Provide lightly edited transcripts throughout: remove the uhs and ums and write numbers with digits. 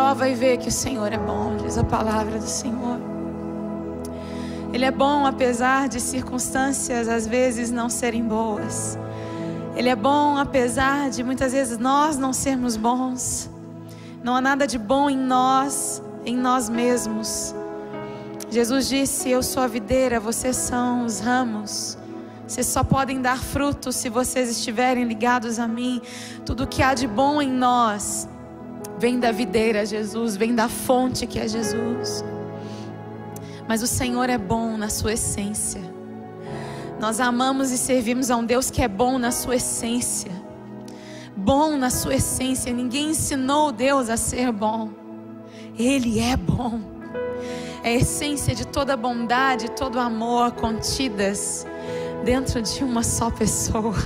prova e vê que o Senhor é bom, diz a palavra do Senhor. Ele é bom apesar de circunstâncias às vezes não serem boas. Ele é bom apesar de muitas vezes nós não sermos bons. Não há nada de bom em nós mesmos. Jesus disse: eu sou a videira, vocês são os ramos. Vocês só podem dar fruto se vocês estiverem ligados a mim. Tudo que há de bom em nós vem da videira, Jesus, vem da fonte que é Jesus. Mas o Senhor é bom na sua essência. Nós amamos e servimos a um Deus que é bom na sua essência. Bom na sua essência. Ninguém ensinou Deus a ser bom. Ele é bom. É a essência de toda bondade, todo amor contidas dentro de uma só pessoa.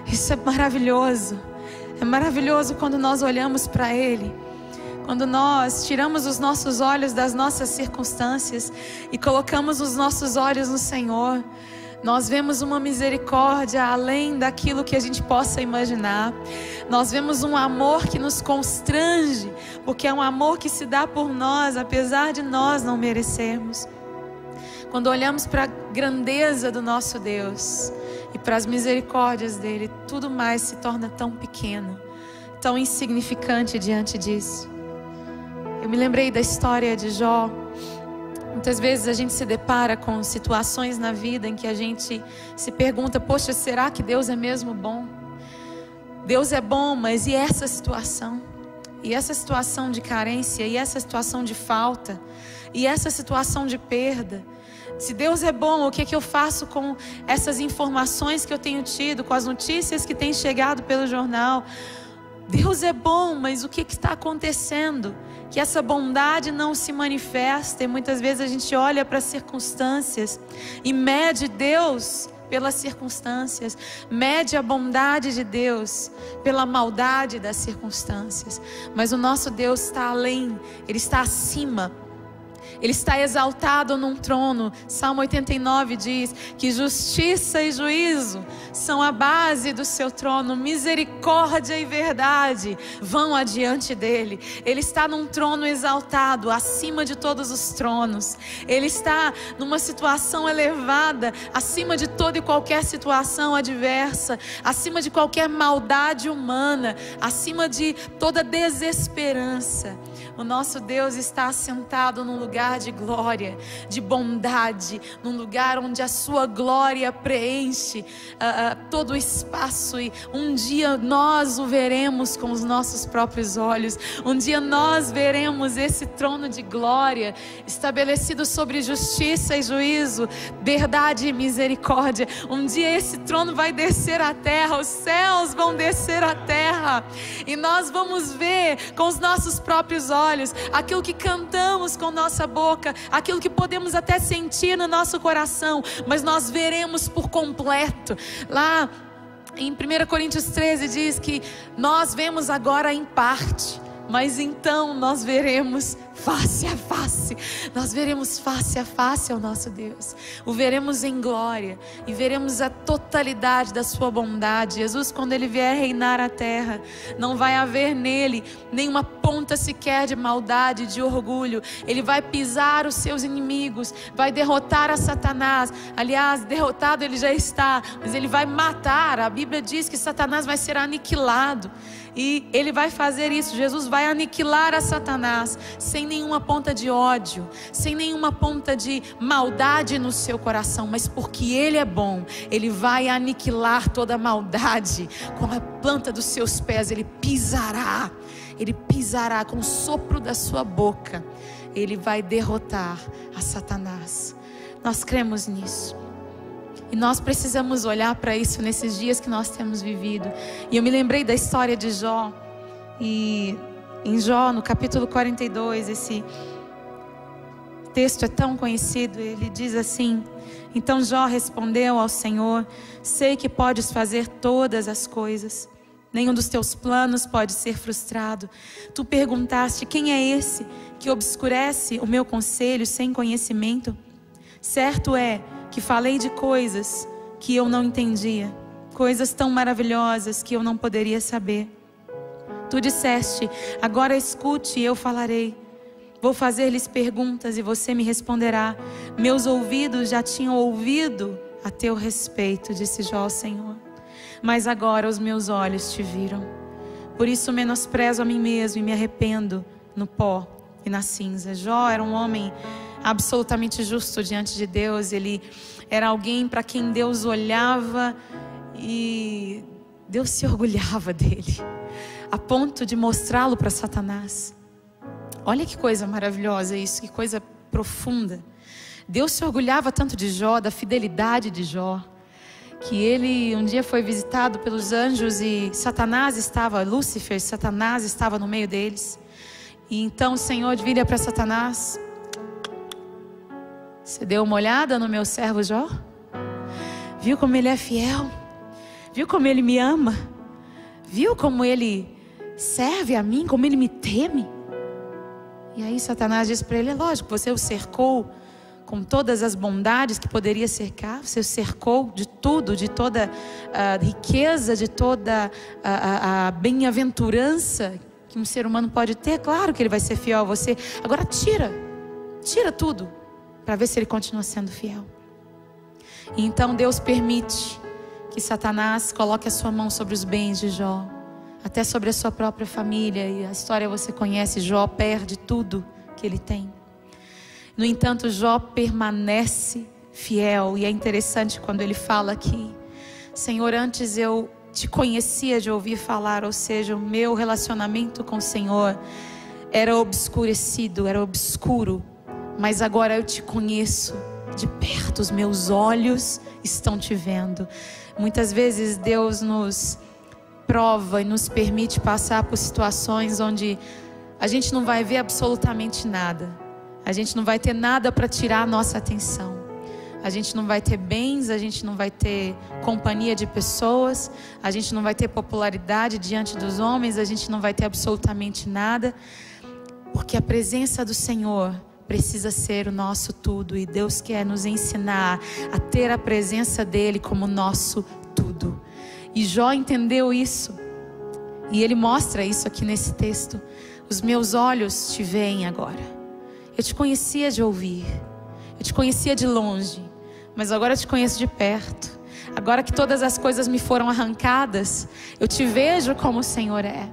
Isso é maravilhoso. É maravilhoso quando nós olhamos para Ele. Quando nós tiramos os nossos olhos das nossas circunstâncias e colocamos os nossos olhos no Senhor, nós vemos uma misericórdia além daquilo que a gente possa imaginar. Nós vemos um amor que nos constrange, porque é um amor que se dá por nós, apesar de nós não merecermos. Quando olhamos para a grandeza do nosso Deus e para as misericórdias dele, tudo mais se torna tão pequeno, tão insignificante diante disso. Eu me lembrei da história de Jó. Muitas vezes a gente se depara com situações na vida em que a gente se pergunta: poxa, será que Deus é mesmo bom? Deus é bom, mas e essa situação? E essa situação de carência? E essa situação de falta? E essa situação de perda? Se Deus é bom, o que é que eu faço com essas informações que eu tenho tido, com as notícias que têm chegado pelo jornal? Deus é bom, mas o que está acontecendo? Que essa bondade não se manifesta. E muitas vezes a gente olha para as circunstâncias e mede Deus pelas circunstâncias, mede a bondade de Deus pela maldade das circunstâncias. Mas o nosso Deus está além, Ele está acima. Ele está exaltado num trono. Salmo 89 diz que justiça e juízo são a base do seu trono. Misericórdia e verdade vão adiante dele. Ele está num trono exaltado, acima de todos os tronos. Ele está numa situação elevada, acima de toda e qualquer situação adversa, acima de qualquer maldade humana, acima de toda desesperança. O nosso Deus está assentado num lugar de glória, de bondade, num lugar onde a sua glória preenche todo o espaço. E um dia nós o veremos com os nossos próprios olhos. Um dia nós veremos esse trono de glória estabelecido sobre justiça e juízo, verdade e misericórdia. Um dia esse trono vai descer à terra, os céus vão descer à terra, e nós vamos ver com os nossos próprios olhos aquilo que cantamos com nossa boca, aquilo que podemos até sentir no nosso coração, mas nós veremos por completo. Lá em 1 Coríntios 13 diz que nós vemos agora em parte, mas então nós veremos face a face. Nós veremos face a face ao nosso Deus. O veremos em glória e veremos a totalidade da sua bondade. Jesus, quando Ele vier reinar a terra, não vai haver nele nenhuma ponta sequer de maldade, de orgulho. Ele vai pisar os seus inimigos, vai derrotar a Satanás. Aliás, derrotado ele já está, mas ele vai matar. A Bíblia diz que Satanás vai ser aniquilado. E Ele vai fazer isso. Jesus vai aniquilar a Satanás sem nenhuma ponta de ódio, sem nenhuma ponta de maldade no seu coração, mas porque Ele é bom, Ele vai aniquilar toda a maldade com a planta dos seus pés. Ele pisará com o sopro da sua boca. Ele vai derrotar a Satanás. Nós cremos nisso. E nós precisamos olhar para isso nesses dias que nós temos vivido. E eu me lembrei da história de Jó. E em Jó, no capítulo 42, esse texto é tão conhecido. Ele diz assim: então Jó respondeu ao Senhor: sei que podes fazer todas as coisas. Nenhum dos teus planos pode ser frustrado. Tu perguntaste: quem é esse que obscurece o meu conselho sem conhecimento? Certo é que falei de coisas que eu não entendia, coisas tão maravilhosas que eu não poderia saber. Tu disseste: agora escute e eu falarei. Vou fazer-lhes perguntas e você me responderá. Meus ouvidos já tinham ouvido a teu respeito, disse Jó ao Senhor. Mas agora os meus olhos te viram. Por isso menosprezo a mim mesmo e me arrependo no pó e na cinza. Jó era um homem absolutamente justo diante de Deus. Ele era alguém para quem Deus olhava e Deus se orgulhava dele, a ponto de mostrá-lo para Satanás. Olha que coisa maravilhosa isso, que coisa profunda. Deus se orgulhava tanto de Jó, da fidelidade de Jó, que ele um dia foi visitado pelos anjos e Lúcifer, Satanás estava no meio deles. E então o Senhor vira para Satanás: você deu uma olhada no meu servo Jó? Viu como ele é fiel? Viu como ele me ama? Viu como ele serve a mim? Como ele me teme? E aí Satanás diz para ele: é lógico, você o cercou com todas as bondades que poderia cercar. Você o cercou de tudo, de toda a riqueza, de toda a bem-aventurança que um ser humano pode ter. Claro que ele vai ser fiel a você. Agora tira tudo, para ver se ele continua sendo fiel. E então Deus permite que Satanás coloque a sua mão sobre os bens de Jó, até sobre a sua própria família. E a história você conhece: Jó perde tudo que ele tem. No entanto, Jó permanece fiel. E é interessante quando ele fala aqui: Senhor, antes eu te conhecia de ouvir falar. Ou seja, o meu relacionamento com o Senhor era obscurecido, era obscuro, mas agora eu te conheço de perto, os meus olhos estão te vendo. Muitas vezes Deus nos prova e nos permite passar por situações onde a gente não vai ver absolutamente nada. A gente não vai ter nada para tirar a nossa atenção. A gente não vai ter bens, a gente não vai ter companhia de pessoas, a gente não vai ter popularidade diante dos homens, a gente não vai ter absolutamente nada, porque a presença do Senhor precisa ser o nosso tudo. E Deus quer nos ensinar a ter a presença dEle como nosso tudo. E Jó entendeu isso, e ele mostra isso aqui nesse texto: os meus olhos te veem agora. Eu te conhecia de ouvir, eu te conhecia de longe, mas agora eu te conheço de perto. Agora que todas as coisas me foram arrancadas, eu te vejo como o Senhor é.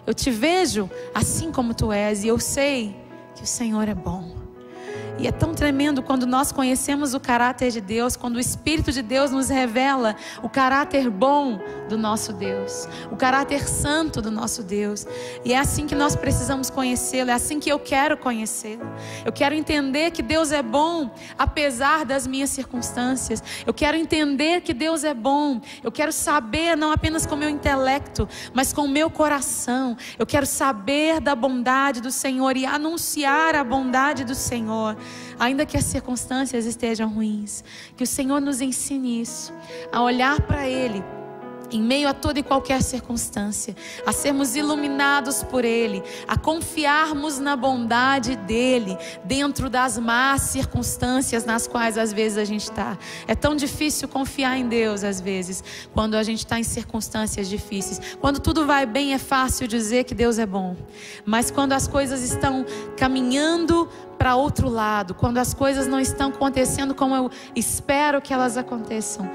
Eu te vejo assim como tu és, e eu sei que o Senhor é bom. E é tão tremendo quando nós conhecemos o caráter de Deus, quando o Espírito de Deus nos revela o caráter bom do nosso Deus, o caráter santo do nosso Deus. E é assim que nós precisamos conhecê-lo, é assim que eu quero conhecê-lo. Eu quero entender que Deus é bom apesar das minhas circunstâncias. Eu quero entender que Deus é bom. Eu quero saber não apenas com o meu intelecto, mas com o meu coração. Eu quero saber da bondade do Senhor e anunciar a bondade do Senhor, ainda que as circunstâncias estejam ruins. Que o Senhor nos ensine isso, a olhar para Ele em meio a toda e qualquer circunstância, a sermos iluminados por Ele, a confiarmos na bondade dEle dentro das más circunstâncias nas quais às vezes a gente está. É tão difícil confiar em Deus às vezes, quando a gente está em circunstâncias difíceis. Quando tudo vai bem é fácil dizer que Deus é bom, mas quando as coisas estão caminhando para outro lado, quando as coisas não estão acontecendo como eu espero que elas aconteçam,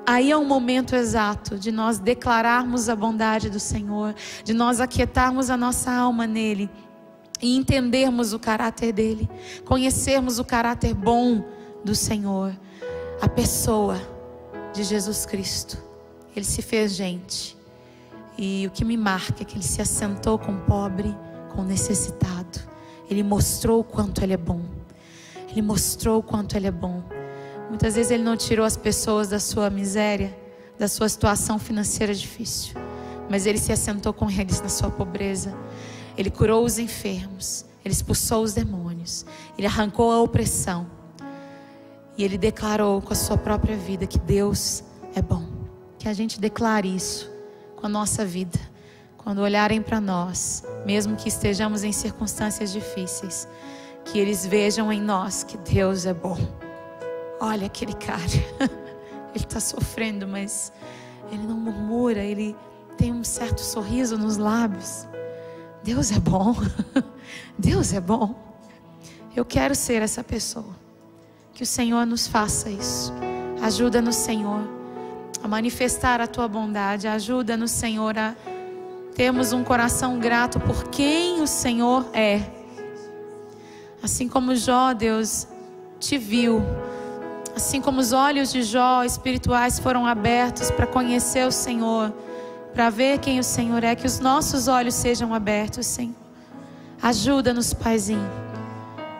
aí é o momento exato de nós declararmos a bondade do Senhor, de nós aquietarmos a nossa alma nele e entendermos o caráter dele, conhecermos o caráter bom do Senhor, a pessoa de Jesus Cristo. Ele se fez gente, e o que me marca é que ele se assentou com o pobre, com o necessitado. Ele mostrou o quanto ele é bom. Ele mostrou o quanto ele é bom. Muitas vezes ele não tirou as pessoas da sua miséria, da sua situação financeira difícil, mas ele se assentou com eles na sua pobreza. Ele curou os enfermos, ele expulsou os demônios, ele arrancou a opressão, e ele declarou com a sua própria vida que Deus é bom. Que a gente declare isso com a nossa vida. Quando olharem para nós, mesmo que estejamos em circunstâncias difíceis, que eles vejam em nós que Deus é bom. Olha aquele cara, ele está sofrendo, mas ele não murmura, ele tem um certo sorriso nos lábios. Deus é bom. Deus é bom. Eu quero ser essa pessoa. Que o Senhor nos faça isso. Ajuda-nos, Senhor, a manifestar a tua bondade. Ajuda-nos, Senhor, a termos um coração grato por quem o Senhor é. Assim como Jó, Deus, te viu. Assim como os olhos de Jó espirituais foram abertos para conhecer o Senhor, para ver quem o Senhor é, que os nossos olhos sejam abertos, Senhor. Ajuda-nos, Paizinho.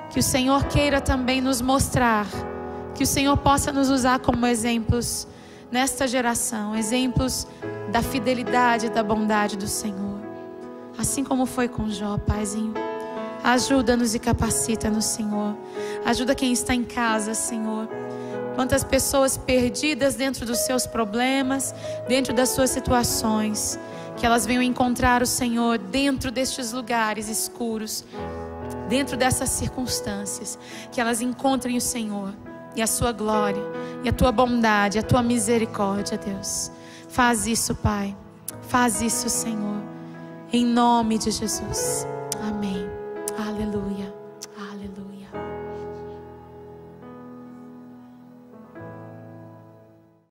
Que o Senhor queira também nos mostrar, que o Senhor possa nos usar como exemplos nesta geração, exemplos da fidelidade e da bondade do Senhor. Assim como foi com Jó, Paizinho. Ajuda-nos e capacita-nos, Senhor. Ajuda quem está em casa, Senhor. Quantas pessoas perdidas dentro dos seus problemas, dentro das suas situações, que elas venham encontrar o Senhor dentro destes lugares escuros, dentro dessas circunstâncias, que elas encontrem o Senhor e a sua glória, e a tua bondade, a tua misericórdia, Deus. Faz isso, Pai. Faz isso, Senhor. Em nome de Jesus.